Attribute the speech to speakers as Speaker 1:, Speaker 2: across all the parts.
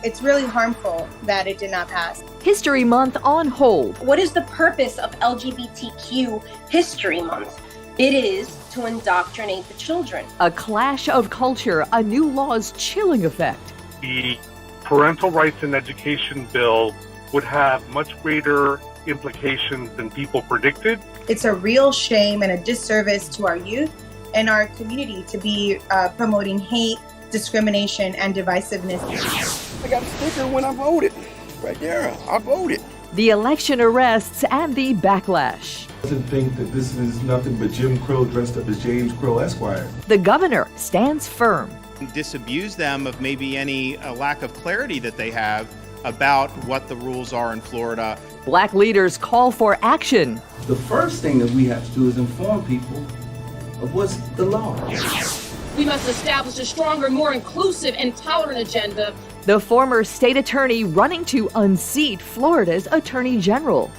Speaker 1: It's really harmful that it did not pass.
Speaker 2: History Month on hold.
Speaker 3: What is the purpose of LGBTQ History Month? It is to indoctrinate the children.
Speaker 2: A clash of culture, a new law's chilling effect.
Speaker 4: The parental rights in education bill would have much greater implications than people predicted.
Speaker 1: It's a real shame and a disservice to our youth and our community to be promoting hate, discrimination, and divisiveness.
Speaker 5: I got a sticker when I voted. Right there, I voted.
Speaker 2: The election arrests and the backlash.
Speaker 6: I doesn't think that this is nothing but Jim Crow dressed up as James Crow Esquire.
Speaker 2: The governor stands firm.
Speaker 7: Disabuse them of maybe any lack of clarity that they have about what the rules are in Florida.
Speaker 2: Black leaders call for action.
Speaker 6: The first thing that we have to do is inform people of what's the law.
Speaker 8: We must establish a stronger, more inclusive and tolerant agenda.
Speaker 2: The former state attorney running to unseat Florida's attorney general.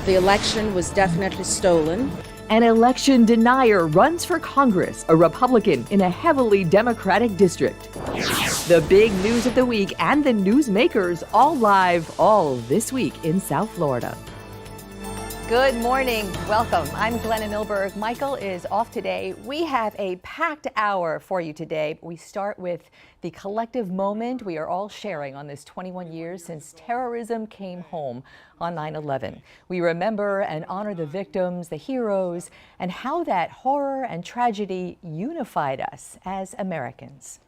Speaker 9: The election was definitely stolen.
Speaker 2: An election denier runs for Congress, a Republican in a heavily Democratic district. The big news of the week and the newsmakers all live all this week in South Florida. Good morning. Welcome. I'm Glenna Milberg. Michael is off today. We have a packed hour for you today. We start with the collective moment we are all sharing on this 21 years since terrorism came home on 9/11. We remember and honor the victims, the heroes, and how that horror and tragedy unified us as Americans.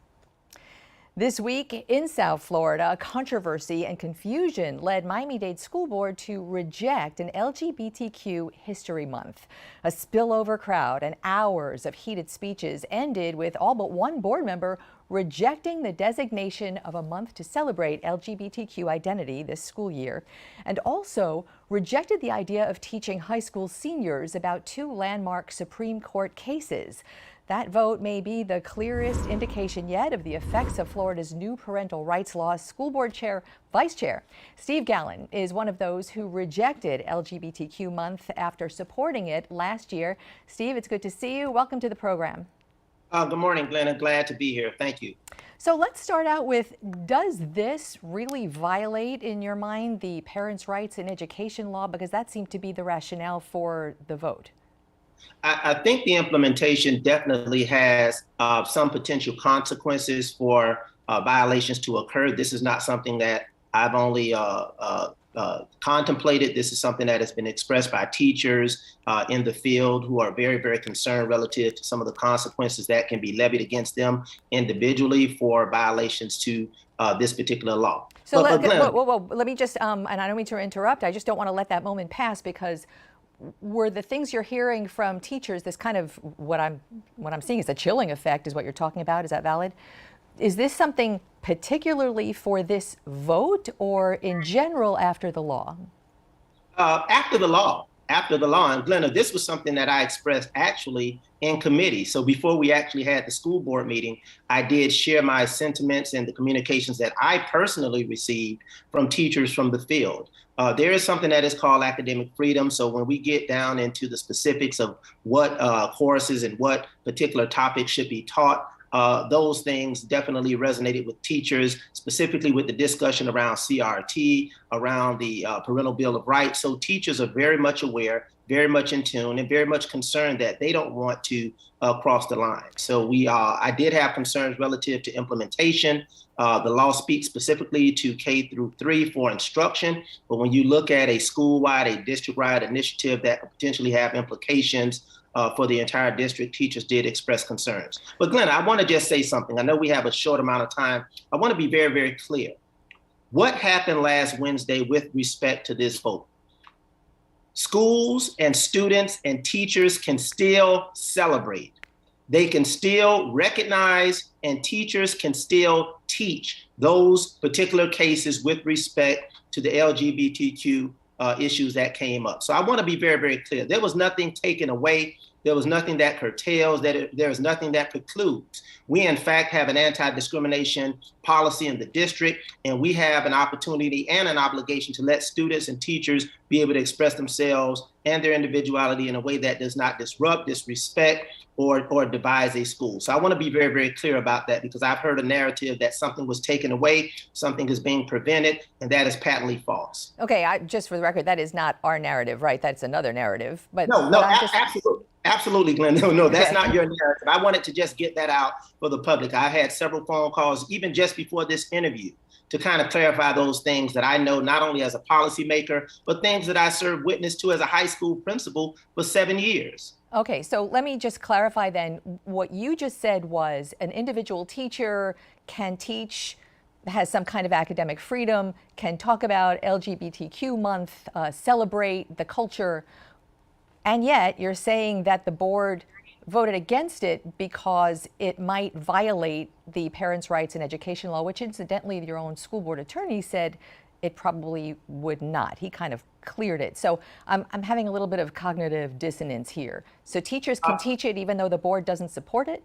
Speaker 2: This week in South Florida, controversy and confusion led Miami-Dade School Board to reject an LGBTQ History Month. A spillover crowd and hours of heated speeches ended with all but one board member rejecting the designation of a month to celebrate LGBTQ identity this school year, and also rejected the idea of teaching high school seniors about two landmark Supreme Court cases. That vote may be the clearest indication yet of the effects of Florida's new parental rights law. School Board Vice Chair Steve Gallen is one of those who rejected LGBTQ month after supporting it last year. Steve, it's good to see you. Welcome to the program.
Speaker 10: Good morning, Glenna. Glad to be here. Thank you.
Speaker 2: So let's start out with, does this really violate, in your mind, the parents' rights in education law? Because that seemed to be the rationale for the vote.
Speaker 10: I think the implementation definitely has some potential consequences for violations to occur. This is not something that I've only contemplated. This is something that has been expressed by teachers in the field who are very, very concerned relative to some of the consequences that can be levied against them individually for violations to this particular law.
Speaker 2: So let me just, and I don't mean to interrupt, I just don't want to let that moment pass, because were the things you're hearing from teachers, this kind of what I'm seeing is a chilling effect is what you're talking about. Is that valid? Is this something particularly for this vote or in general after the law?
Speaker 10: After the law. And Glenna, this was something that I expressed actually in committee. So before we actually had the school board meeting, I did share my sentiments and the communications that I personally received from teachers from the field. There is something that is called academic freedom. So when we get down into the specifics of what courses and what particular topics should be taught, those things definitely resonated with teachers, specifically with the discussion around CRT, around the Parental Bill of Rights. So teachers are very much aware, very much in tune, and very much concerned that they don't want to cross the line. So I did have concerns relative to implementation. The law speaks specifically to K-3 for instruction, but when you look at a school-wide, a district-wide initiative that could potentially have implications for the entire district, teachers did express concerns. But Glenna, I want to just say something. I know we have a short amount of time. I want to be very, very clear. What happened last Wednesday with respect to this vote? Schools and students and teachers can still celebrate. They can still recognize, and teachers can still teach those particular cases with respect to the LGBTQ issues that came up. So I want to be very, very clear. There was nothing taken away There was nothing that curtails, there is nothing that precludes. We, in fact, have an anti-discrimination policy in the district, and we have an opportunity and an obligation to let students and teachers be able to express themselves and their individuality in a way that does not disrupt, disrespect, or devise a school. So I want to be very, very clear about that, because I've heard a narrative that something was taken away, something is being prevented, and that is patently false.
Speaker 2: Okay, just for the record, that is not our narrative, right? That's another narrative. But
Speaker 10: absolutely, Glenn. No, that's not your narrative. I wanted to just get that out for the public. I had several phone calls, even just before this interview, to kind of clarify those things that I know not only as a policymaker, but things that I served witness to as a high school principal for 7 years.
Speaker 2: Okay, so let me just clarify then. What you just said was an individual teacher can teach, has some kind of academic freedom, can talk about LGBTQ month, celebrate the culture, and yet you're saying that the board voted against it because it might violate the parents' rights in education law, which incidentally your own school board attorney said it probably would not. He kind of cleared it. So I'm having a little bit of cognitive dissonance here. So teachers can teach it even though the board doesn't support it?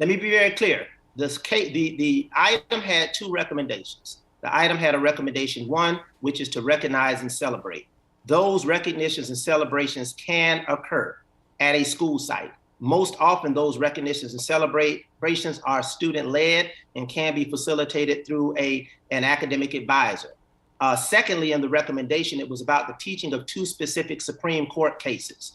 Speaker 10: Let me be very clear. The item had two recommendations. The item had a recommendation one, which is to recognize and celebrate. Those recognitions and celebrations can occur at a school site. Most often, those recognitions and celebrations are student-led and can be facilitated through an academic advisor. Secondly, in the recommendation, it was about the teaching of two specific Supreme Court cases.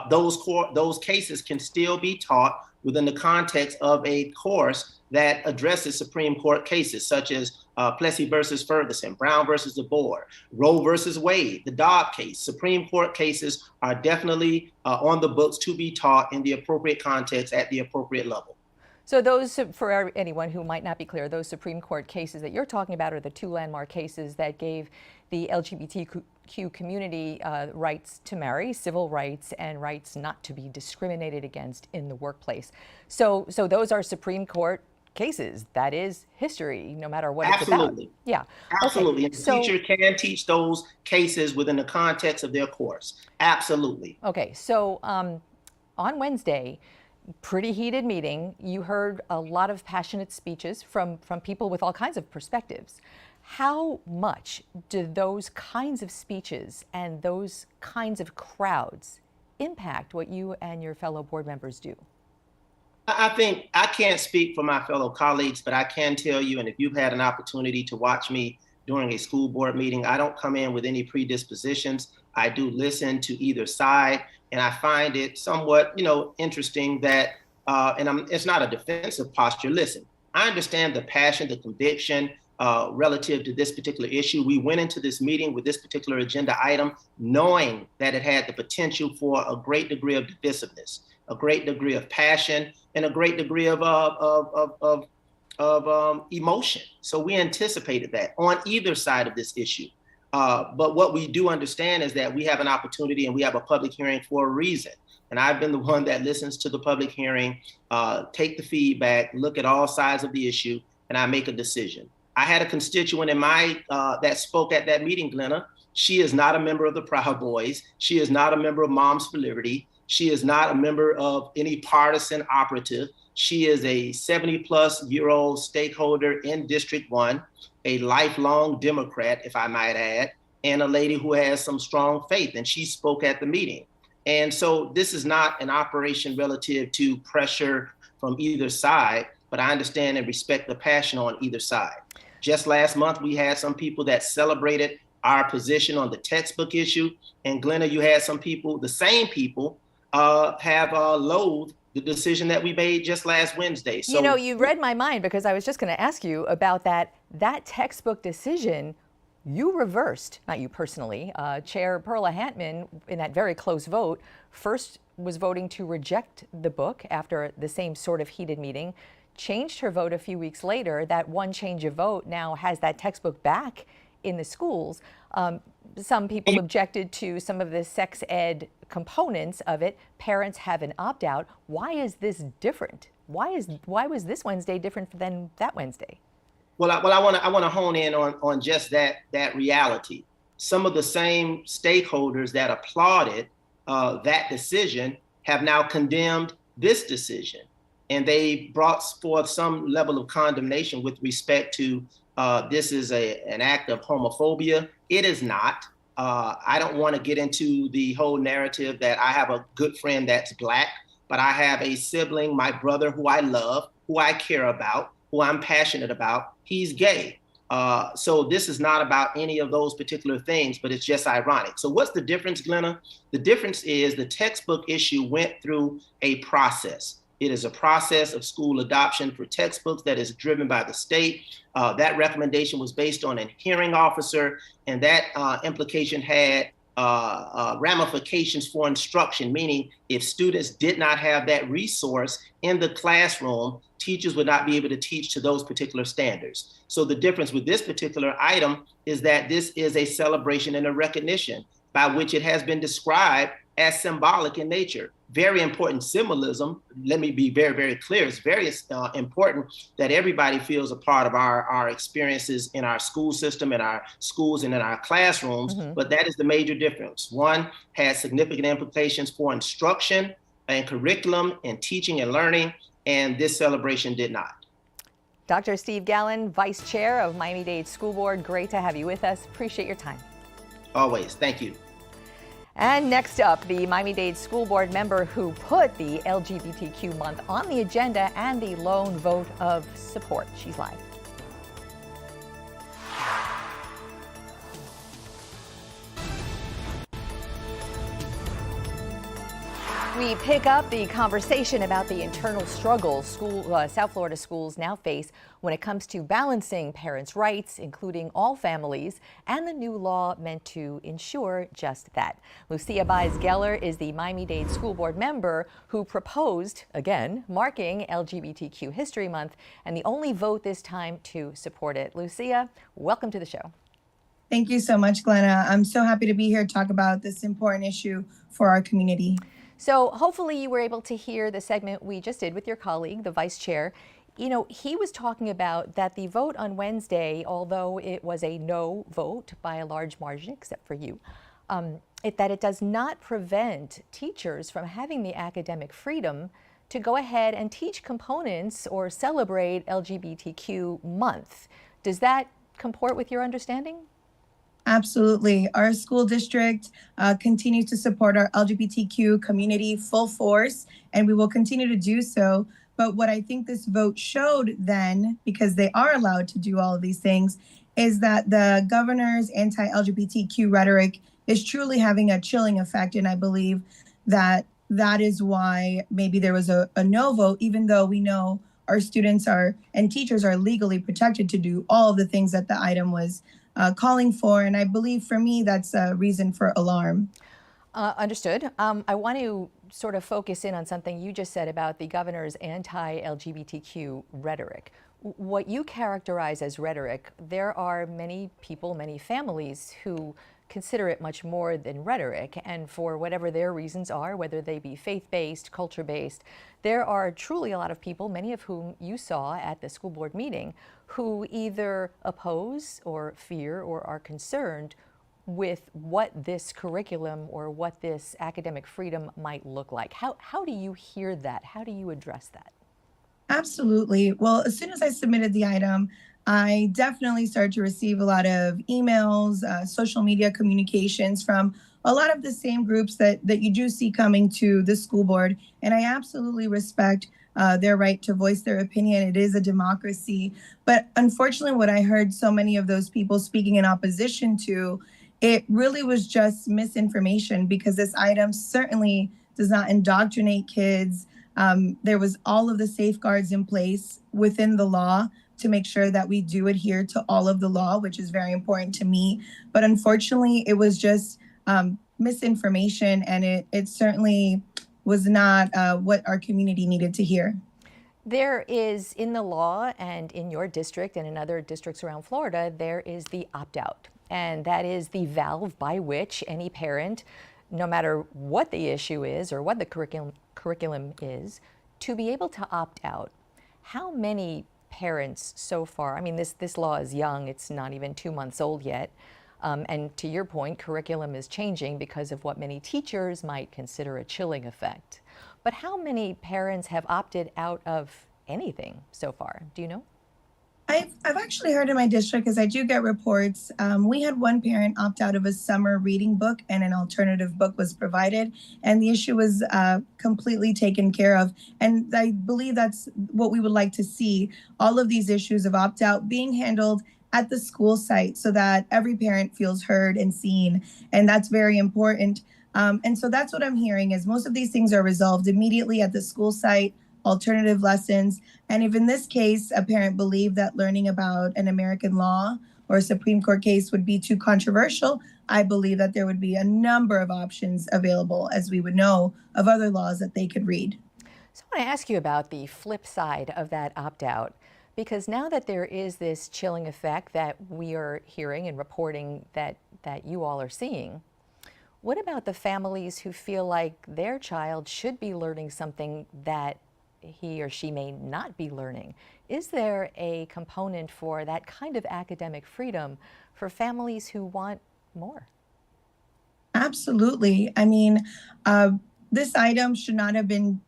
Speaker 10: Those cases can still be taught within the context of a course that addresses Supreme Court cases, such as Plessy versus Ferguson, Brown versus DeBoer, Roe versus Wade, the Dobbs case. Supreme Court cases are definitely on the books to be taught in the appropriate context at the appropriate level.
Speaker 2: So those, for anyone who might not be clear, those Supreme Court cases that you're talking about are the two landmark cases that gave the LGBTQ community rights to marry, civil rights, and rights not to be discriminated against in the workplace. So those are Supreme Court cases. That is history, no matter what it's about. Yeah.
Speaker 10: Absolutely.
Speaker 2: Okay.
Speaker 10: And the teacher can teach those cases within the context of their course. Absolutely.
Speaker 2: Okay. So on Wednesday, pretty heated meeting. You heard a lot of passionate speeches from people with all kinds of perspectives. How much do those kinds of speeches and those kinds of crowds impact what you and your fellow board members do?
Speaker 10: I think I can't speak for my fellow colleagues, but I can tell you, and if you've had an opportunity to watch me during a school board meeting, I don't come in with any predispositions. I do listen to either side, and I find it somewhat, interesting that, it's not a defensive posture. Listen, I understand the passion, the conviction relative to this particular issue. We went into this meeting with this particular agenda item, knowing that it had the potential for a great degree of divisiveness, a great degree of passion, and a great degree of emotion. So we anticipated that on either side of this issue. But what we do understand is that we have an opportunity and we have a public hearing for a reason. And I've been the one that listens to the public hearing, take the feedback, look at all sides of the issue, and I make a decision. I had a constituent in that spoke at that meeting, Glenna. She is not a member of the Proud Boys. She is not a member of Moms for Liberty. She is not a member of any partisan operative. She is a 70-plus-year-old stakeholder in District 1, a lifelong Democrat, if I might add, and a lady who has some strong faith, and she spoke at the meeting. And so this is not an operation relative to pressure from either side, but I understand and respect the passion on either side. Just last month, we had some people that celebrated our position on the textbook issue. And Glenna, you had some people, the same people, have loathed the decision that we made just last Wednesday. So,
Speaker 2: you read my mind, because I was just going to ask you about that textbook decision. You reversed, not you personally, Chair Perla Hantman, in that very close vote, first was voting to reject the book after the same sort of heated meeting, changed her vote a few weeks later. That one change of vote now has that textbook back in the schools. Some people objected to some of the sex ed components of it. Parents have an opt-out. Why is this different? Why was this Wednesday different than that Wednesday?
Speaker 10: Well, I want to hone in on just that reality. Some of the same stakeholders that applauded that decision have now condemned this decision. And they brought forth some level of condemnation with respect to this is an act of homophobia. It is not. I don't want to get into the whole narrative that I have a good friend that's Black, but I have a sibling, my brother, who I love, who I care about, who I'm passionate about. He's gay. So this is not about any of those particular things, but it's just ironic. So what's the difference, Glenna? The difference is the textbook issue went through a process. It is a process of school adoption for textbooks that is driven by the state. That recommendation was based on a hearing officer, and that implication had ramifications for instruction, meaning if students did not have that resource in the classroom, teachers would not be able to teach to those particular standards. So the difference with this particular item is that this is a celebration and a recognition by which it has been described as symbolic in nature. Very important symbolism. Let me be very, very clear. It's very important that everybody feels a part of our experiences in our school system, in our schools, and in our classrooms. But that is the major difference. One has significant implications for instruction and curriculum and teaching and learning, and this celebration did not.
Speaker 2: Dr. Steve Gallen, Vice Chair of Miami-Dade School Board, great to have you with us. Appreciate your time.
Speaker 10: Always. Thank you.
Speaker 2: And next up, the Miami-Dade School Board member who put the LGBTQ month on the agenda and the lone vote of support. She's live. We pick up the conversation about the internal struggle South Florida schools now face when it comes to balancing parents' rights, including all families, and the new law meant to ensure just that. Lucia Baez-Geller is the Miami-Dade School Board member who proposed, again, marking LGBTQ History Month, and the only vote this time to support it. Lucia, welcome to the show.
Speaker 1: Thank you so much, Glenna. I'm so happy to be here to talk about this important issue for our community.
Speaker 2: So hopefully you were able to hear the segment we just did with your colleague, the vice chair. You know, he was talking about that the vote on Wednesday, although it was a no vote by a large margin, except for you, that it does not prevent teachers from having the academic freedom to go ahead and teach components or celebrate LGBTQ month. Does that comport with your understanding?
Speaker 1: Absolutely. Our school district continues to support our LGBTQ community full force, and we will continue to do so. But what I think this vote showed then, because they are allowed to do all of these things, is that the governor's anti-LGBTQ rhetoric is truly having a chilling effect. And I believe that that is why maybe there was a no vote, even though we know our students are and teachers are legally protected to do all of the things that the item was calling for. And I believe for me, that's a reason for alarm.
Speaker 2: Understood. I want to sort of focus in on something you just said about the governor's anti-LGBTQ rhetoric. What you characterize as rhetoric, there are many people, many families who consider it much more than rhetoric, and for whatever their reasons are, whether they be faith-based, culture-based, there are truly a lot of people, many of whom you saw at the school board meeting, who either oppose or fear or are concerned with what this curriculum or what this academic freedom might look like. How do you hear that? How do you address that?
Speaker 1: Absolutely. Well, as soon as I submitted the item, I definitely started to receive a lot of emails, social media communications from a lot of the same groups that you do see coming to the school board. And I absolutely respect their right to voice their opinion. It is a democracy. But unfortunately, what I heard so many of those people speaking in opposition to, it really was just misinformation, because this item certainly does not indoctrinate kids. There was all of the safeguards in place within the law to make sure that we do adhere to all of the law, which is very important to me. But unfortunately, it was just misinformation, and it certainly was not what our community needed to hear.
Speaker 2: There is, in the law and in your district and in other districts around Florida, there is the opt-out. And that is the valve by which any parent, no matter what the issue is or what the curriculum is, to be able to opt out. How many parents so far, I mean, this law is young, it's not even 2 months old yet, and to your point, curriculum is changing because of what many teachers might consider a chilling effect.
Speaker 11: But how many parents have opted out of anything so far? Do you know?
Speaker 1: I've actually heard in my district, because I do get reports. We had one parent opt out of a summer reading book, and an alternative book was provided, and the issue was completely taken care of. And I believe that's what we would like to see: all of these issues of opt out being handled at the school site, so that every parent feels heard and seen, and that's very important. And so that's what I'm hearing, is most of these things are resolved immediately at the school site, alternative lessons. And if in this case, a parent believed that learning about an American law or a Supreme Court case would be too controversial, I believe that there would be a number of options available, as we would know, of other laws that they could read.
Speaker 11: So I want to ask you about the flip side of that opt-out, because now that there is this chilling effect that we are hearing and reporting that you all are seeing, what about the families who feel like their child should be learning something that he or she may not be learning? Is there a component for that kind of academic freedom for families who want more?
Speaker 1: Absolutely. I mean, this item should not have been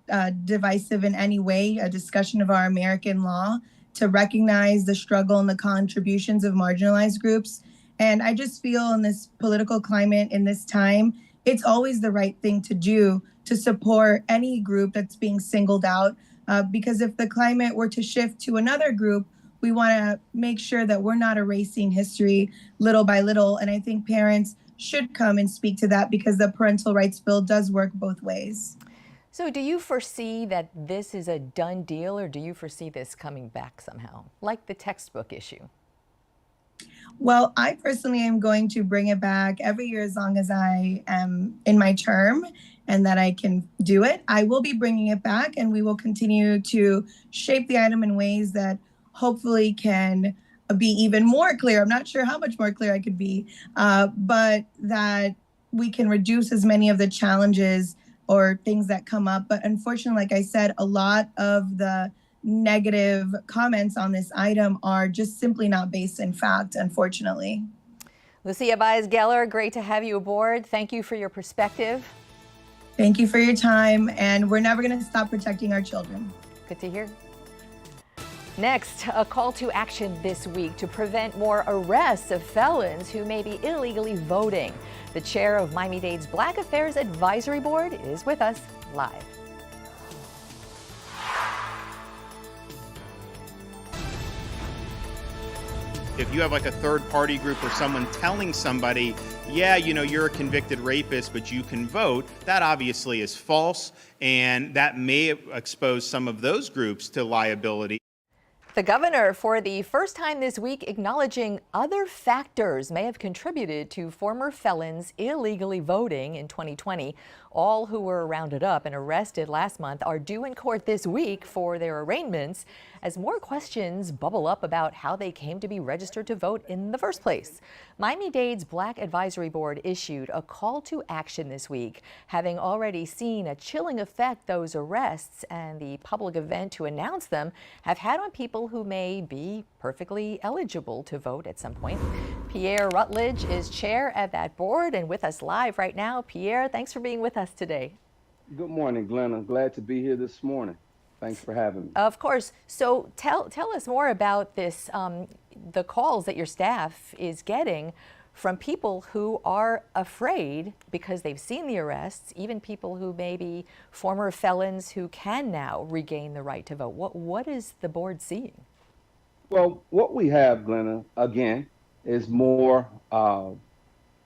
Speaker 1: divisive in any way, a discussion of our American law to recognize the struggle and the contributions of marginalized groups. And I just feel in this political climate, in this time, it's always the right thing to do to support any group that's being singled out. Because if the climate were to shift to another group, we want to make sure that we're not erasing history little by little. And I think parents should come and speak to that, because the parental rights bill does work both ways.
Speaker 11: So do you foresee that this is a done deal, or do you foresee this coming back somehow, like the textbook issue?
Speaker 1: Well, I personally am going to bring it back every year as long as I am in my term and that I can do it. I will be bringing it back, and we will continue to shape the item in ways that hopefully can be even more clear. I'm not sure how much more clear I could be, but that we can reduce as many of the challenges or things that come up. But unfortunately, like I said, a lot of the negative comments on this item are just simply not based in fact, unfortunately.
Speaker 11: Lucia Baez-Geller, great to have you aboard. Thank you for your perspective.
Speaker 1: Thank you for your time, and we're never going to stop protecting our children.
Speaker 11: Good to hear. Next, a call to action this week to prevent more arrests of felons who may be illegally voting. The chair of Miami-Dade's Black Affairs Advisory Board is with us live.
Speaker 7: If you have like a third party group or someone telling somebody, yeah, you know, you're a convicted rapist, but you can vote, that obviously is false, and that may expose some of those groups to liability.
Speaker 11: The governor, for the first time this week, acknowledging other factors may have contributed to former felons illegally voting in 2020. All who were rounded up and arrested last month are due in court this week for their arraignments, as more questions bubble up about how they came to be registered to vote in the first place. Miami-Dade's Black Advisory Board issued a call to action this week, having already seen a chilling effect those arrests and the public event to announce them have had on people who may be perfectly eligible to vote at some point. Pierre Rutledge is chair of that board and with us live right now. Pierre, thanks for being with us today.
Speaker 5: Good morning, Glenna. Glad to be here this morning. Thanks for having me.
Speaker 11: Of course. So tell us more about this, the calls that your staff is getting from people who are afraid because they've seen the arrests, even people who may be former felons who can now regain the right to vote. What is the board seeing?
Speaker 5: Well, what we have, Glenna, again, is more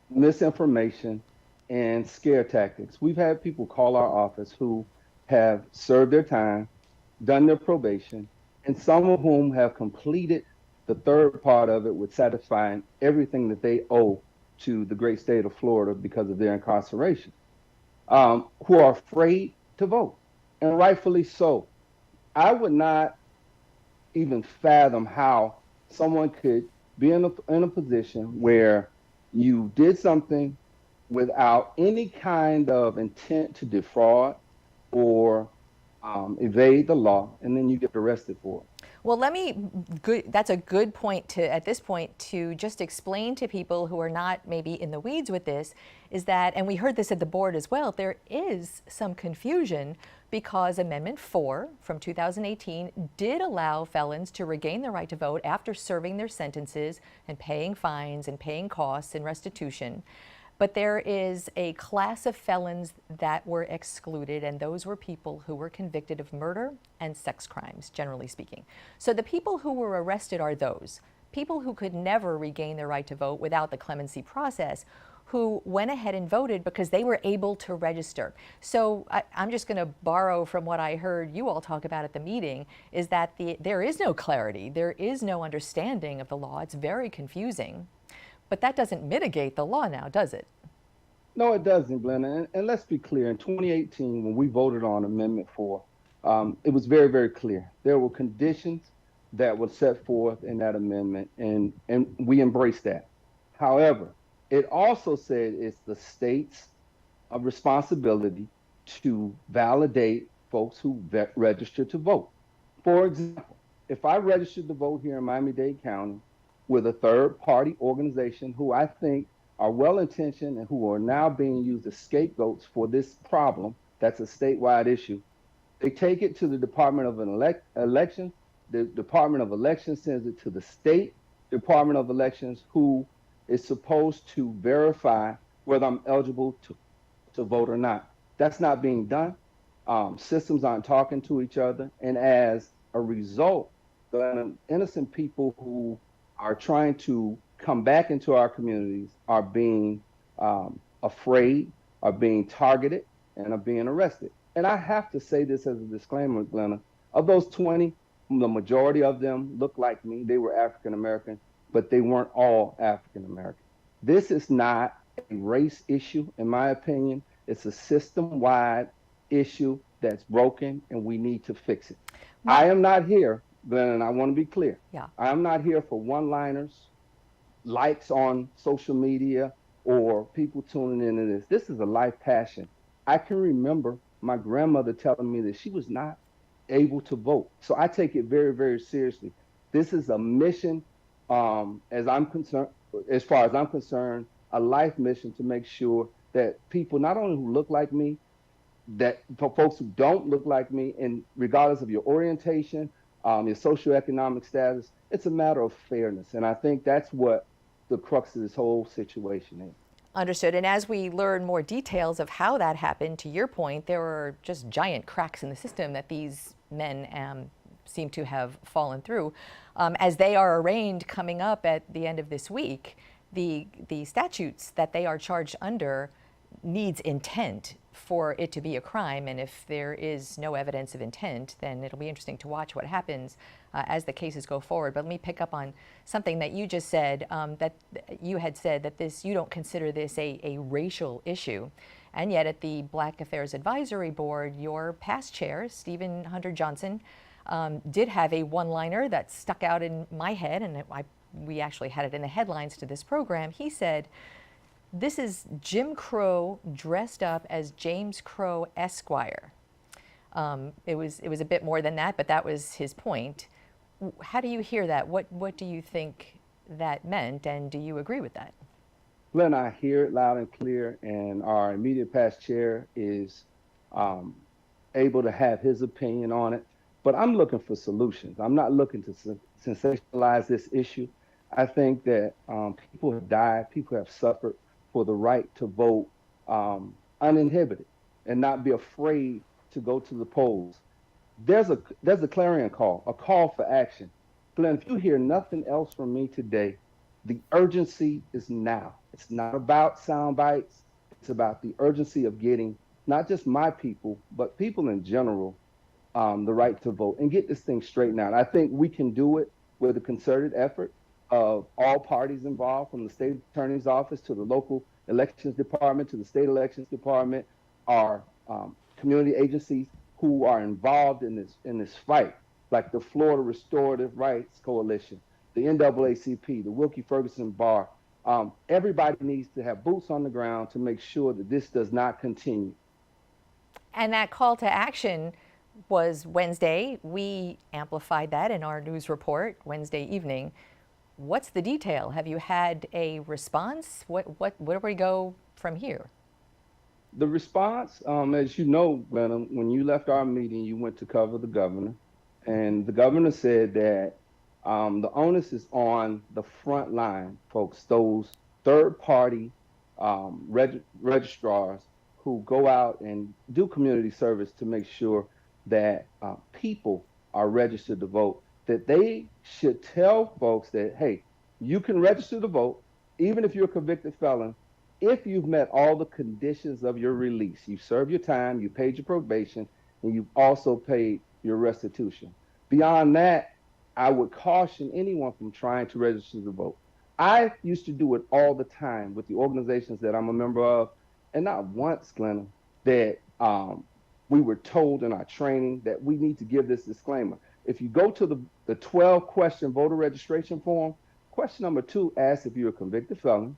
Speaker 5: misinformation and scare tactics. We've had people call our office who have served their time, done their probation, and some of whom have completed the third part of it with satisfying everything that they owe to the great state of Florida because of their incarceration, who are afraid to vote, and rightfully so. I would not even fathom how someone could be in a position where you did something without any kind of intent to defraud or evade the law, and then you get arrested for it.
Speaker 11: Well, that's a good point to, at this point, to just explain to people who are not maybe in the weeds with this, is that, and we heard this at the board as well, there is some confusion because Amendment 4 from 2018 did allow felons to regain their right to vote after serving their sentences and paying fines and paying costs and restitution. But there is a class of felons that were excluded, and those were people who were convicted of murder and sex crimes, generally speaking. So the people who were arrested are those people who could never regain their right to vote without the clemency process, who went ahead and voted because they were able to register. So I'm just going to borrow from what I heard you all talk about at the meeting, is that there is no clarity, there is no understanding of the law. It's very confusing. But that doesn't mitigate the law now, does it?
Speaker 5: No, it doesn't, Glenna. And let's be clear. In 2018, when we voted on Amendment 4, it was very, very clear. There were conditions that were set forth in that amendment, and we embraced that. However, it also said it's the state's responsibility to validate folks who register to vote. For example, if I registered to vote here in Miami-Dade County with a third-party organization who I think are well-intentioned and who are now being used as scapegoats for this problem, that's a statewide issue, they take it to the Department of Elections. The Department of Elections sends it to the state Department of Elections, who is supposed to verify whether I'm eligible to vote or not. That's not being done. Systems aren't talking to each other. And as a result, the innocent people who are trying to come back into our communities are being afraid, are being targeted, and are being arrested. And I have to say this as a disclaimer, Glenna. Of those 20, the majority of them look like me. They were African American, but they weren't all African American. This is not a race issue, in my opinion. It's a system-wide issue that's broken, and we need to fix it. I am not here, Glenn, and I want to be clear.
Speaker 11: Yeah.
Speaker 5: I'm not here for one-liners, likes on social media, or people tuning into this. This is a life passion. I can remember my grandmother telling me that she was not able to vote. So I take it very, very seriously. This is a mission, as far as I'm concerned, a life mission to make sure that people, not only who look like me, that for folks who don't look like me, and regardless of your orientation, your socioeconomic status, it's a matter of fairness. And I think that's what the crux of this whole situation is.
Speaker 11: Understood. And as we learn more details of how that happened, to your point, there were just giant cracks in the system that these men seem to have fallen through. As they are arraigned coming up at the end of this week, the statutes that they are charged under needs intent for it to be a crime, and if there is no evidence of intent, then it'll be interesting to watch what happens as the cases go forward. But let me pick up on something that you just said, that you had said that you don't consider this a racial issue, and yet at the Black Affairs Advisory Board, your past chair, Stephen Hunter Johnson, did have a one-liner that stuck out in my head, and we actually had it in the headlines to this program. He said, "This is Jim Crow dressed up as James Crow Esquire." It was a bit more than that, but that was his point. How do you hear that? What do you think that meant, and do you agree with that?
Speaker 5: Glenn, I hear it loud and clear, and our immediate past chair is able to have his opinion on it. But I'm looking for solutions. I'm not looking to sensationalize this issue. I think that people have died, people have suffered for the right to vote uninhibited and not be afraid to go to the polls. There's a clarion call, a call for action. Glenn, if you hear nothing else from me today, the urgency is now. It's not about sound bites. It's about the urgency of getting not just my people, but people in general, the right to vote and get this thing straightened out. I think we can do it with a concerted effort of all parties involved, from the state attorney's office to the local elections department to the state elections department, our community agencies who are involved in this fight, like the Florida Restorative Rights Coalition, the NAACP, the Wilkie Ferguson Bar. Everybody needs to have boots on the ground to make sure that this does not continue.
Speaker 11: And that call to action was Wednesday. We amplified that in our news report Wednesday evening. What's the detail? Have you had a response? Where do we go from here?
Speaker 5: The response, as you know, Glenna, when you left our meeting, you went to cover the governor, and the governor said that the onus is on the front line folks, those third-party registrars who go out and do community service to make sure that people are registered to vote, that they should tell folks that, hey, you can register to vote, even if you're a convicted felon, if you've met all the conditions of your release. You served your time, you paid your probation, and you've also paid your restitution. Beyond that, I would caution anyone from trying to register to vote. I used to do it all the time with the organizations that I'm a member of, and not once, Glenna, that we were told in our training that we need to give this disclaimer. If you go to the 12-question voter registration form, question number 2 asks if you're a convicted felon,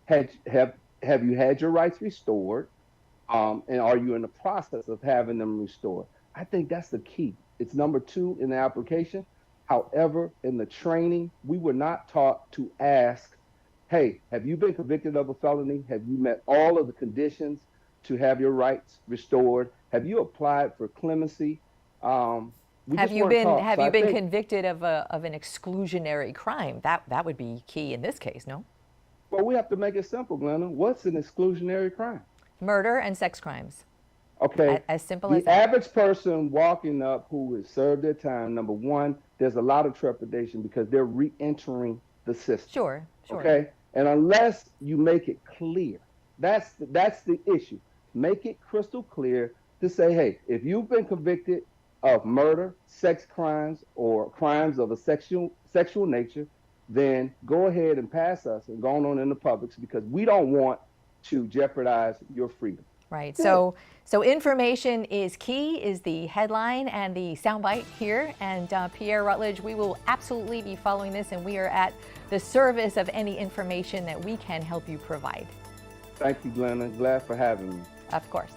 Speaker 5: have you had your rights restored, and are you in the process of having them restored? I think that's the key. It's number 2 in the application. However, in the training, we were not taught to ask, hey, have you been convicted of a felony? Have you met all of the conditions to have your rights restored? Have you applied for clemency?
Speaker 11: Have you been convicted of an exclusionary crime? That would be key in this case, no?
Speaker 5: Well, we have to make it simple, Glenna. What's an exclusionary crime?
Speaker 11: Murder and sex crimes.
Speaker 5: Okay.
Speaker 11: As simple as
Speaker 5: the
Speaker 11: that.
Speaker 5: average person walking up who has served their time, number one, there's a lot of trepidation because they're re-entering the system.
Speaker 11: Sure.
Speaker 5: Okay. And unless you make it clear, that's the issue. Make it crystal clear to say, hey, if you've been convicted of murder, sex crimes, or crimes of a sexual nature, then go ahead and pass us and go on in the Publix, because we don't want to jeopardize your freedom.
Speaker 11: Right. So information is key is the headline and the soundbite here. And Pierre, Rutledge, we will absolutely be following this, and we are at the service of any information that we can help you provide.
Speaker 5: Thank you, Glenna. Glad for having me.
Speaker 11: Of course.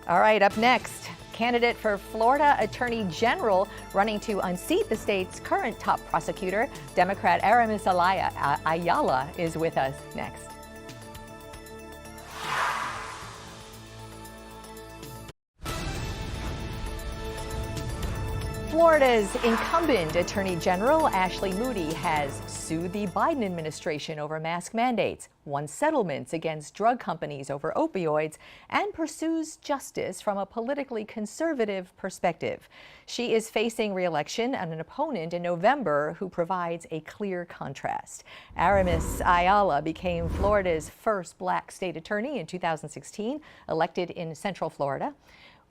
Speaker 11: All right, up next, candidate for Florida Attorney General running to unseat the state's current top prosecutor, Democrat Aramis Ayala, is with us next. Florida's incumbent Attorney General Ashley Moody has sued the Biden administration over mask mandates, won settlements against drug companies over opioids, and pursues justice from a politically conservative perspective. She is facing re-election and an opponent in November who provides a clear contrast. Aramis Ayala became Florida's first black state attorney in 2016, elected in Central Florida.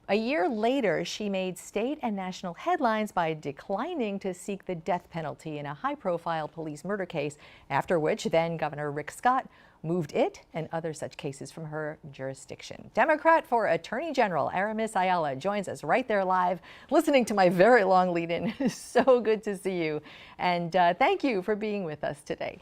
Speaker 11: A year later, she made state and national headlines by declining to seek the death penalty in a high-profile police murder case, after which then-Governor Rick Scott moved it and other such cases from her jurisdiction. Democrat for Attorney General Aramis Ayala joins us right there live, listening to my very long lead-in. So good to see you, and thank you for being with us today.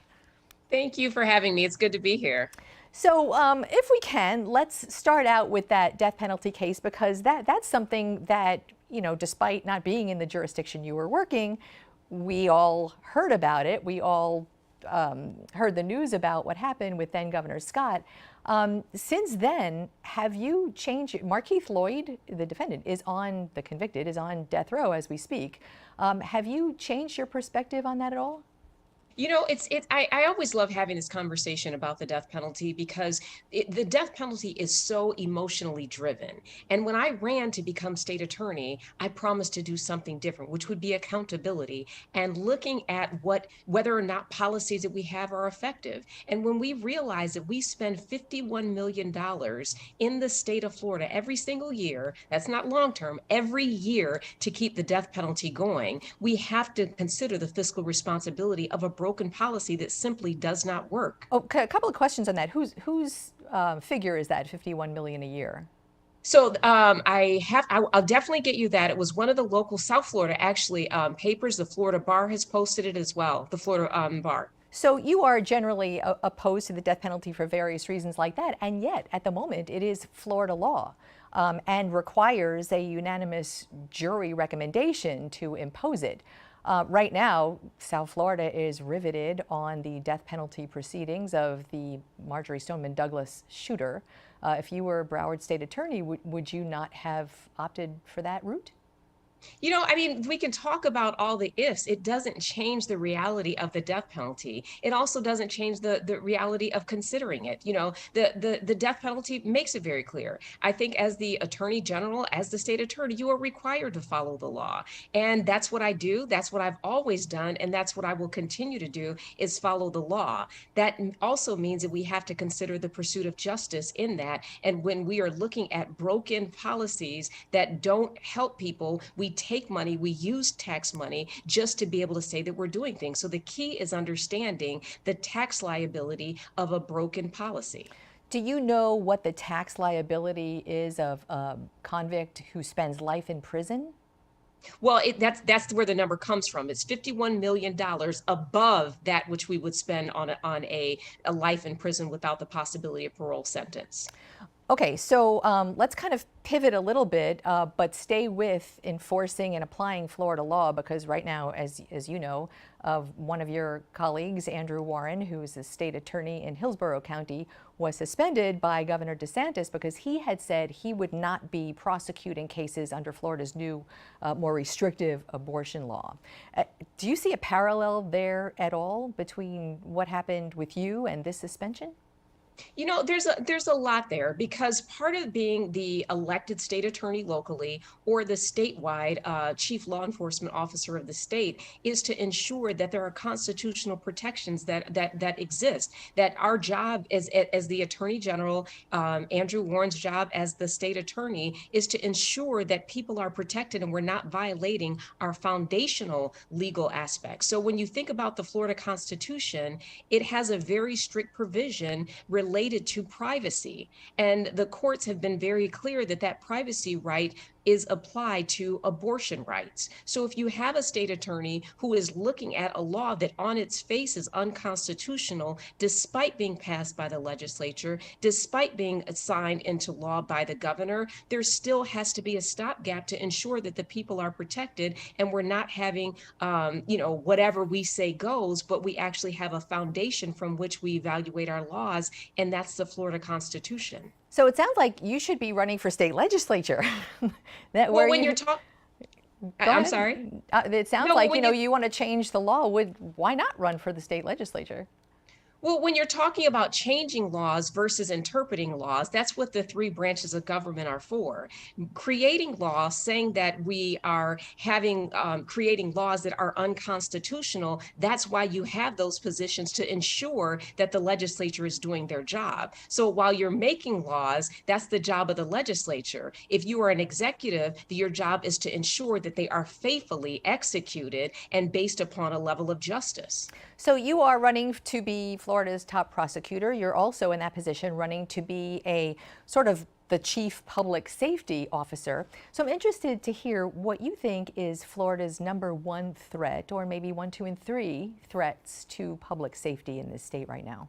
Speaker 12: Thank you for having me. It's good to be here.
Speaker 11: So if we can, let's start out with that death penalty case, because that's something that, you know, despite not being in the jurisdiction you were working, we all heard about it. We all heard the news about what happened with then Governor Scott. Since then, have you changed? Markeith Lloyd, the defendant, the convicted, is on death row as we speak. Have you changed your perspective on that at all?
Speaker 12: You know, I always love having this conversation about the death penalty, because the death penalty is so emotionally driven. And when I ran to become state attorney, I promised to do something different, which would be accountability and looking at whether or not policies that we have are effective. And when we realize that we spend $51 million in the state of Florida every single year, that's not long term, every year to keep the death penalty going, we have to consider the fiscal responsibility of a broken policy that simply does not work.
Speaker 11: Okay, a couple of questions on that. Whose figure is that, 51 million a year?
Speaker 12: So I'll definitely get you that. It was one of the local South Florida, actually, papers. The Florida Bar has posted it as well, the Florida Bar.
Speaker 11: So you are generally opposed to the death penalty for various reasons like that, and yet at the moment it is Florida law. and requires a unanimous jury recommendation to impose it. Right now, South Florida is riveted on the death penalty proceedings of the Marjory Stoneman Douglas shooter. If you were Broward State Attorney, would you not have opted for that route?
Speaker 12: You know, I mean, we can talk about all the ifs. It doesn't change the reality of the death penalty. It also doesn't change the reality of considering it. You know, the death penalty makes it very clear. I think as the Attorney General, as the state attorney, you are required to follow the law. And that's what I do. That's what I've always done. And that's what I will continue to do, is follow the law. That also means that we have to consider the pursuit of justice in that. And when we are looking at broken policies that don't help people, we take money, we use tax money just to be able to say that we're doing things. So the key is understanding the tax liability of a broken policy.
Speaker 11: Do you know what the tax liability is of a convict who spends life in prison?
Speaker 12: Well, that's where the number comes from. It's $51 million above that which we would spend on a life in prison without the possibility of parole sentence.
Speaker 11: Okay, so let's kind of pivot a little bit, but stay with enforcing and applying Florida law, because right now, as you know, one of your colleagues, Andrew Warren, who is the state attorney in Hillsborough County, was suspended by Governor DeSantis because he had said he would not be prosecuting cases under Florida's new, more restrictive abortion law. Do you see a parallel there at all between what happened with you and this suspension?
Speaker 12: You know, there's a lot there, because part of being the elected state attorney locally or the statewide chief law enforcement officer of the state is to ensure that there are constitutional protections that exist, that our job as the attorney general, Andrew Warren's job as the state attorney, is to ensure that people are protected and we're not violating our foundational legal aspects. So when you think about the Florida Constitution, it has a very strict provision related to privacy. And the courts have been very clear that that privacy right is applied to abortion rights. So if you have a state attorney who is looking at a law that on its face is unconstitutional, despite being passed by the legislature, despite being signed into law by the governor, there still has to be a stopgap to ensure that the people are protected and we're not having, whatever we say goes, but we actually have a foundation from which we evaluate our laws, and that's the Florida Constitution.
Speaker 11: So it sounds like you should be running for state legislature.
Speaker 12: I'm sorry?
Speaker 11: It sounds like, you want to change the law. Why not run for the state legislature?
Speaker 12: Well, when you're talking about changing laws versus interpreting laws, that's what the three branches of government are for. Creating laws, saying that we are creating laws that are unconstitutional, that's why you have those positions, to ensure that the legislature is doing their job. So while you're making laws, that's the job of the legislature. If you are an executive, your job is to ensure that they are faithfully executed and based upon a level of justice.
Speaker 11: So you are running to be Florida's top prosecutor. You're also in that position running to be a sort of the chief public safety officer. So I'm interested to hear what you think is Florida's #1 threat, or maybe 1, 2, and 3 threats to public safety in this state right now.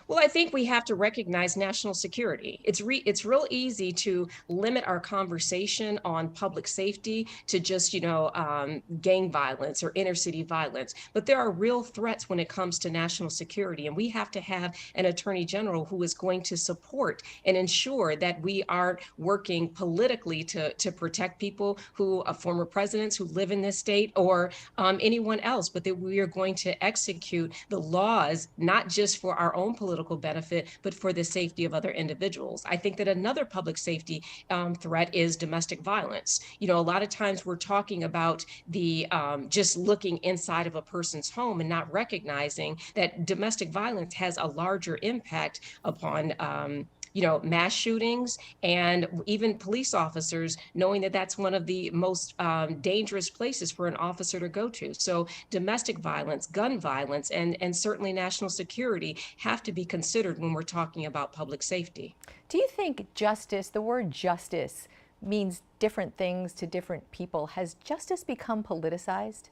Speaker 12: Well, I think we have to recognize national security. It's real easy to limit our conversation on public safety to just, gang violence or inner city violence. But there are real threats when it comes to national security. And we have to have an attorney general who is going to support and ensure that we aren't working politically to protect people who former presidents who live in this state, or anyone else, but that we are going to execute the laws, not just for our own political benefit, but for the safety of other individuals. I think that another public safety threat is domestic violence. A lot of times we're talking about the just looking inside of a person's home and not recognizing that domestic violence has a larger impact upon mass shootings, and even police officers knowing that that's one of the most dangerous places for an officer to go to. So domestic violence, gun violence, and certainly national security have to be considered when we're talking about public safety.
Speaker 11: Do you think the word justice, means different things to different people? Has justice become politicized?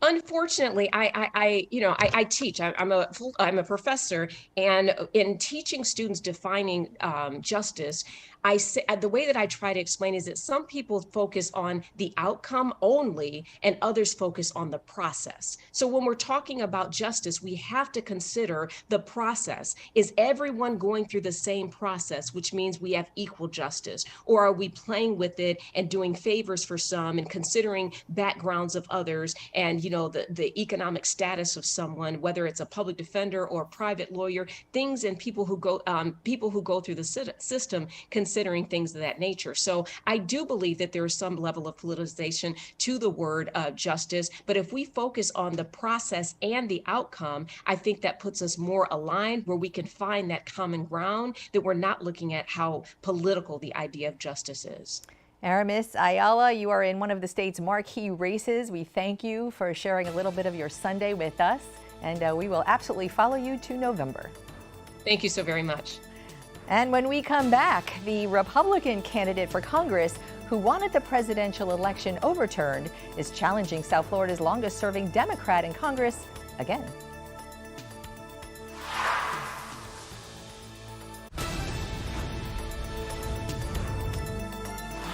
Speaker 12: Unfortunately, I teach. I'm a professor, and in teaching students defining justice, I say the way that I try to explain is that some people focus on the outcome only, and others focus on the process. So when we're talking about justice, we have to consider the process. Is everyone going through the same process, which means we have equal justice, or are we playing with it and doing favors for some and considering backgrounds of others and the economic status of someone, whether it's a public defender or a private lawyer, things and people who go through the system considering things of that nature. So I do believe that there is some level of politicization to the word justice, but if we focus on the process and the outcome, I think that puts us more aligned where we can find that common ground, that we're not looking at how political the idea of justice is.
Speaker 11: Aramis, Ayala, you are in one of the state's marquee races. We thank you for sharing a little bit of your Sunday with us, and we will absolutely follow you to November.
Speaker 12: Thank you so very much.
Speaker 11: And when we come back, the Republican candidate for Congress who wanted the presidential election overturned is challenging South Florida's longest-serving Democrat in Congress again.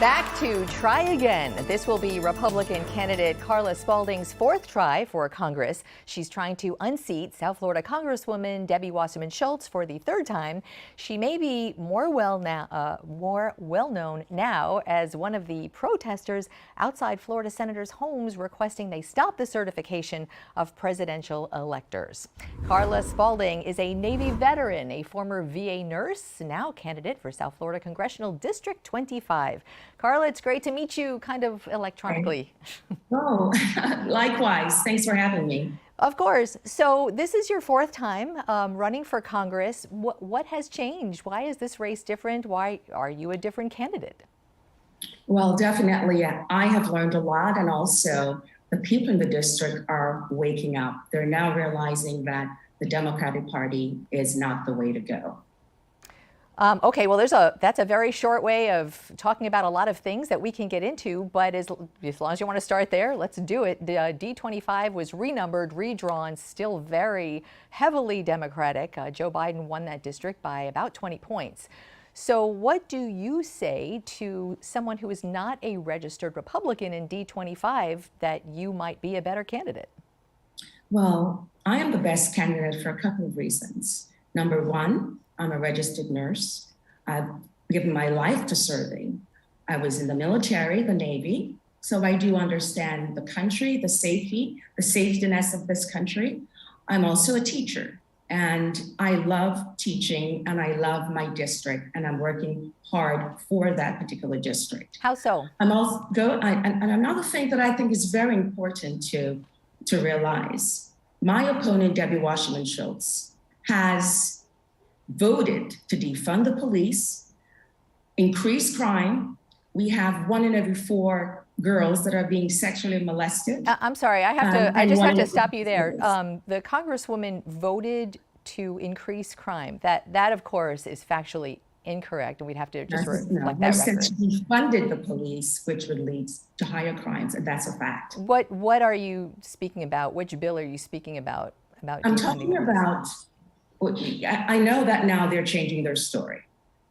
Speaker 11: Back to try again. This will be Republican candidate Carla Spalding's fourth try for Congress. She's trying to unseat South Florida Congresswoman Debbie Wasserman Schultz for the third time. She may be more well known now as one of the protesters outside Florida senators' homes requesting they stop the certification of presidential electors. Carla Spalding is a Navy veteran, a former VA nurse, now candidate for South Florida Congressional District 25. Carla, it's great to meet you kind of electronically.
Speaker 13: Oh, likewise. Thanks for having me.
Speaker 11: Of course. So this is your fourth time running for Congress. What has changed? Why is this race different? Why are you a different candidate?
Speaker 13: Well, definitely. I have learned a lot, and also the people in the district are waking up. They're now realizing that the Democratic Party is not the way to go.
Speaker 11: Okay, well, that's a very short way of talking about a lot of things that we can get into, but as long as you want to start there, let's do it. The D25 was renumbered, redrawn, still very heavily Democratic. Joe Biden won that district by about 20 points. So what do you say to someone who is not a registered Republican in D25 that you might be a better candidate?
Speaker 13: Well, I am the best candidate for a couple of reasons. Number one, I'm a registered nurse. I've given my life to serving. I was in the military, the Navy, so I do understand the country, the safetyness of this country. I'm also a teacher, and I love teaching, and I love my district, and I'm working hard for that particular district.
Speaker 11: How so?
Speaker 13: And another thing that I think is very important to realize, my opponent, Debbie Wasserman Schultz, has voted to defund the police, increase crime. We have 1 in every 4 girls that are being sexually molested.
Speaker 11: I'm sorry, I just have to stop you there. The Congresswoman voted to increase crime. That of course is factually incorrect, and we'd have to just reflect that record.
Speaker 13: She defunded the police, which would lead to higher crimes, and that's a fact.
Speaker 11: What are you speaking about? Which bill are you speaking about?
Speaker 13: I'm talking about. I know that now they're changing their story,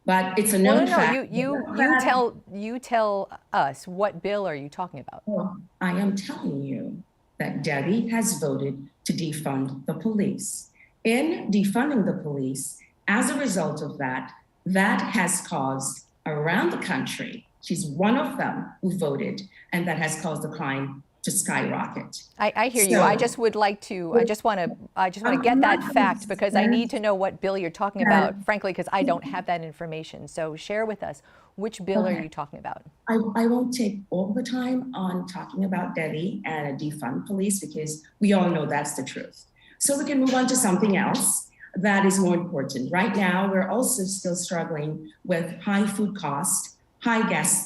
Speaker 13: but it's a known fact.
Speaker 11: You tell us, what bill are you talking about?
Speaker 13: Well, I am telling you that Debbie has voted to defund the police. In defunding the police, as a result of that has caused around the country, she's one of them who voted, and that has caused the crime to skyrocket.
Speaker 11: I hear you. I just would like to. I just want to get that fact, because I need to know what bill you're talking about. Frankly, because I don't have that information. So share with us, which bill are you talking about?
Speaker 13: I won't take all the time on talking about Debbie and a defund police, because we all know that's the truth. So we can move on to something else that is more important. Right now, we're also still struggling with high food costs. Gas is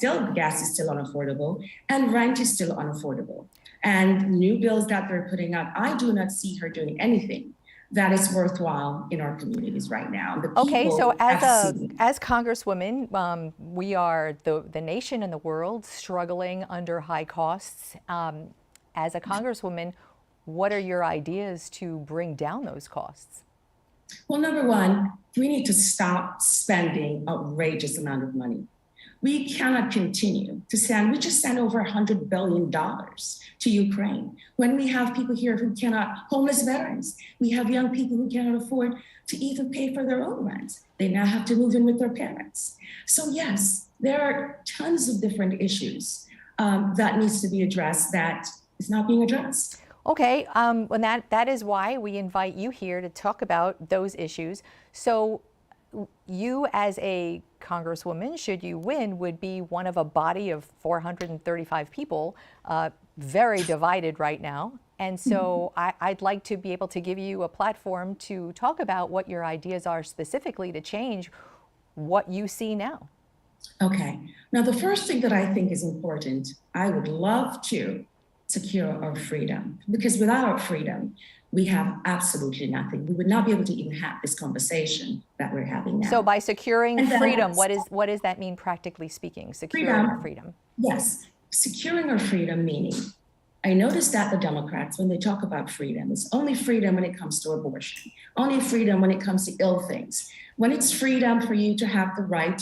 Speaker 13: still unaffordable, and rent is still unaffordable. And new bills that they're putting up, I do not see her doing anything that is worthwhile in our communities right now.
Speaker 11: Okay, so as Congresswoman, we are the nation and the world struggling under high costs. As a Congresswoman, what are your ideas to bring down those costs?
Speaker 13: Well, number one, we need to stop spending outrageous amount of money. We cannot continue to send, we just sent over $100 billion to Ukraine when we have people here who cannot, homeless veterans, we have young people who cannot afford to even pay for their own rent. They now have to move in with their parents. So yes, there are tons of different issues that needs to be addressed that is not being addressed.
Speaker 11: Okay, and that is why we invite you here to talk about those issues. So you as a Congresswoman, should you win, would be one of a body of 435 people, very divided right now. And so I'd like to be able to give you a platform to talk about what your ideas are specifically to change what you see now.
Speaker 13: Okay. Now, the first thing that I think is important, I would love to secure our freedom, because without our freedom, we have absolutely nothing. We would not be able to even have this conversation that we're having now.
Speaker 11: So by securing freedom, what does that mean practically speaking, securing our freedom?
Speaker 13: Yes, securing our freedom meaning, I noticed that the Democrats, when they talk about freedom, it's only freedom when it comes to abortion, only freedom when it comes to ill things. When it's freedom for you to have the right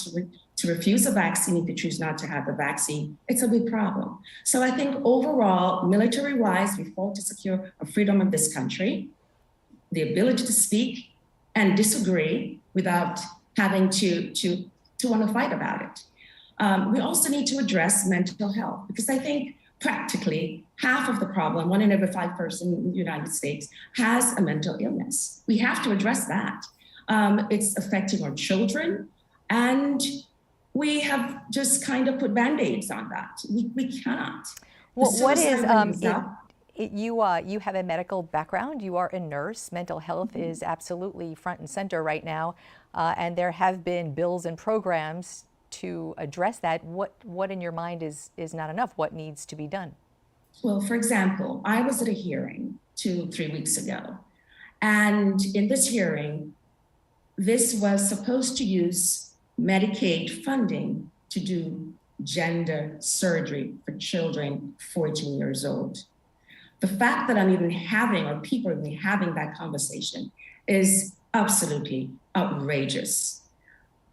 Speaker 13: to refuse a vaccine if you choose not to have the vaccine, it's a big problem. So I think overall, military-wise, we fought to secure a freedom of this country, the ability to speak and disagree without having to want to fight about it. We also need to address mental health, because I think practically half of the problem, 1 in every 5 person in the United States has a mental illness. We have to address that. It's affecting our children, and we have just kind of put Band-Aids on that. We cannot.
Speaker 11: Well, what is, you have a medical background, you are a nurse, mental health is absolutely front and center right now, and there have been bills and programs to address that. What in your mind is not enough? What needs to be done?
Speaker 13: Well, for example, I was at a hearing 2-3 weeks ago, and in this hearing, this was supposed to use Medicaid funding to do gender surgery for children 14 years old. The fact that I'm even having, or people are even having that conversation is absolutely outrageous.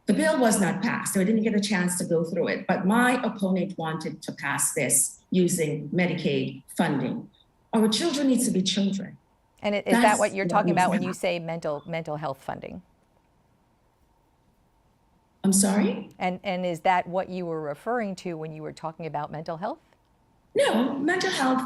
Speaker 13: The bill was not passed, so I didn't get a chance to go through it, but my opponent wanted to pass this using Medicaid funding. Our children need to be children.
Speaker 11: And is that what you're talking about when you say mental health funding?
Speaker 13: I'm sorry?
Speaker 11: And is that what you were referring to when you were talking about mental health?
Speaker 13: No, mental health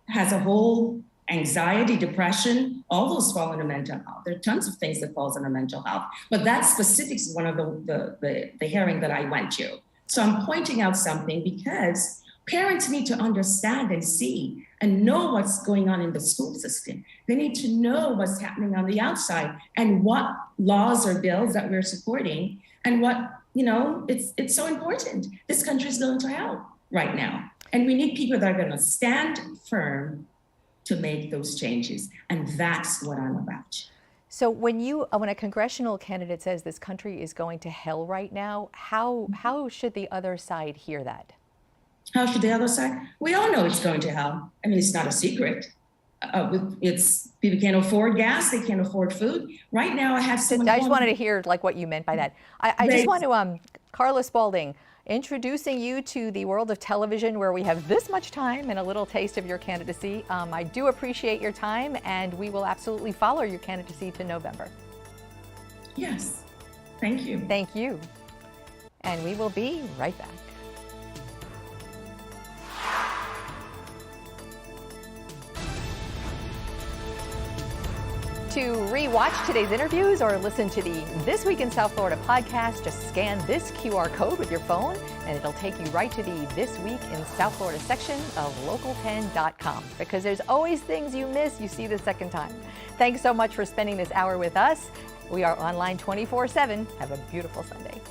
Speaker 13: has a whole anxiety, depression, all those fall under mental health. There are tons of things that falls under mental health, but that specifics is one of the hearing that I went to. So I'm pointing out something because parents need to understand and see and know what's going on in the school system. They need to know what's happening on the outside and what laws or bills that we're supporting and what, it's so important. This country is going to hell right now. And we need people that are going to stand firm to make those changes. And that's what I'm about.
Speaker 11: So when a congressional candidate says this country is going to hell right now, how should the other side hear that?
Speaker 13: How should the other side? We all know it's going to hell. I mean, it's not a secret. It's people can't afford gas, they can't afford food. Right now, I have someone.
Speaker 11: I just wanted to hear what you meant by that. I just want to, Carla Spalding, introducing you to the world of television where we have this much time and a little taste of your candidacy. I do appreciate your time, and we will absolutely follow your candidacy to November.
Speaker 13: Yes, thank you.
Speaker 11: Thank you. And we will be right back. To re-watch today's interviews or listen to the This Week in South Florida podcast, just scan this QR code with your phone and it'll take you right to the This Week in South Florida section of local10.com, because there's always things you miss, you see the second time. Thanks so much for spending this hour with us. We are online 24/7. Have a beautiful Sunday.